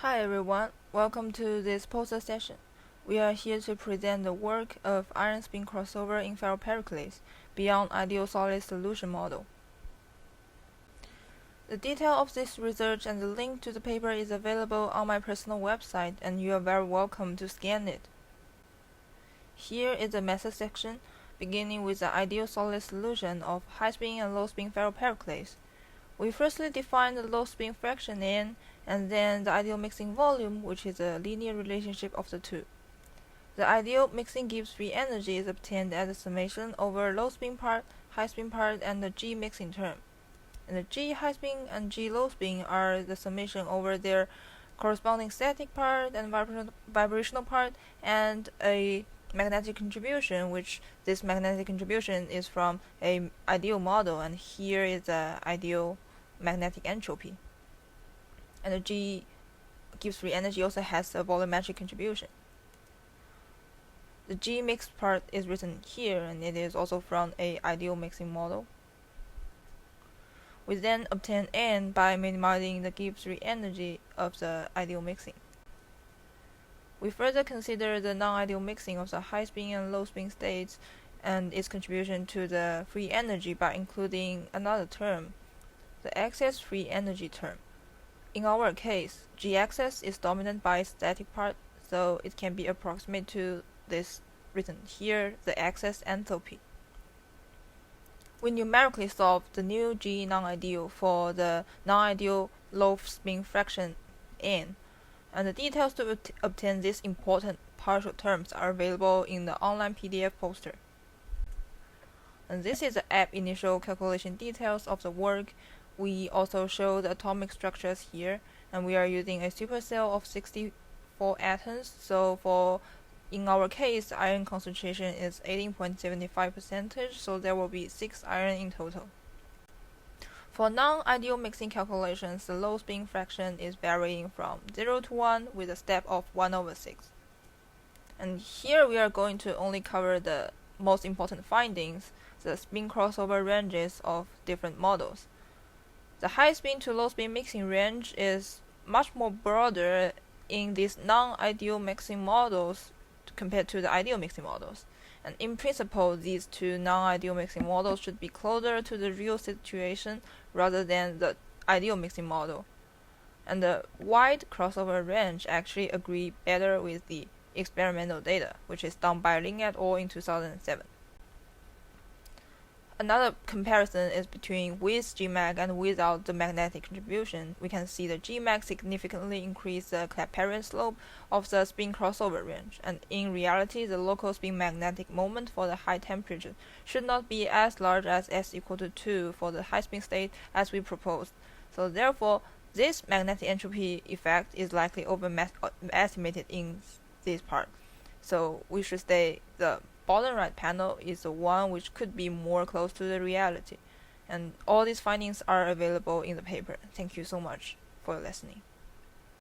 Hi everyone, welcome to this poster session. We are here to present the work of iron spin crossover in ferropericlase beyond ideal solid solution model. The detail of this research and the link to the paper is available on my personal website, and you are very welcome to scan it. Here is the method section, beginning with the ideal solid solution of high spin and low spin ferropericlase. We firstly define the low spin fraction N, and then the ideal mixing volume, which is a linear relationship of the two. The ideal mixing Gibbs free energy is obtained as a summation over low spin part, high spin part, and the G mixing term. And the G high spin and G low spin are the summation over their corresponding static part and vibrational part, and a magnetic contribution, which this magnetic contribution is from a ideal model, and here is the ideal magnetic entropy. And the G Gibbs free energy also has a volumetric contribution. The G mixed part is written here, and it is also from a ideal mixing model. We then obtain N by minimizing the Gibbs free energy of the ideal mixing. We further consider the non-ideal mixing of the high spin and low spin states and its contribution to the free energy by including another term, the excess free energy term. In our case, G-axis is dominant by its static part, so it can be approximate to this written here, the excess enthalpy. We numerically solve the new G non-ideal for the non-ideal low spin fraction N, and the details to obtain these important partial terms are available in the online PDF poster. And this is the ab initio calculation details of the work. We also show the atomic structures here, and we are using a supercell of 64 atoms. So in our case, iron concentration is 18.75%, so there will be 6 iron in total. For non-ideal mixing calculations, the low spin fraction is varying from 0 to 1 with a step of 1/6. And here we are going to only cover the most important findings, the spin crossover ranges of different models. The high spin to low spin mixing range is much more broader in these non-ideal mixing models compared to the ideal mixing models. And in principle, these two non-ideal mixing models should be closer to the real situation rather than the ideal mixing model. And the wide crossover range actually agree better with the experimental data, which is done by Ling et al. In 2007. Another comparison is between with Gmag and without the magnetic contribution. We can see the Gmag significantly increase the Clapeyron slope of the spin crossover range, and in reality the local spin magnetic moment for the high temperature should not be as large as S equal to 2 for the high spin state as we proposed. So therefore, this magnetic entropy effect is likely overestimated in this part. So we should say the bottom right panel is the one which could be more close to the reality. And all these findings are available in the paper. Thank you so much for listening.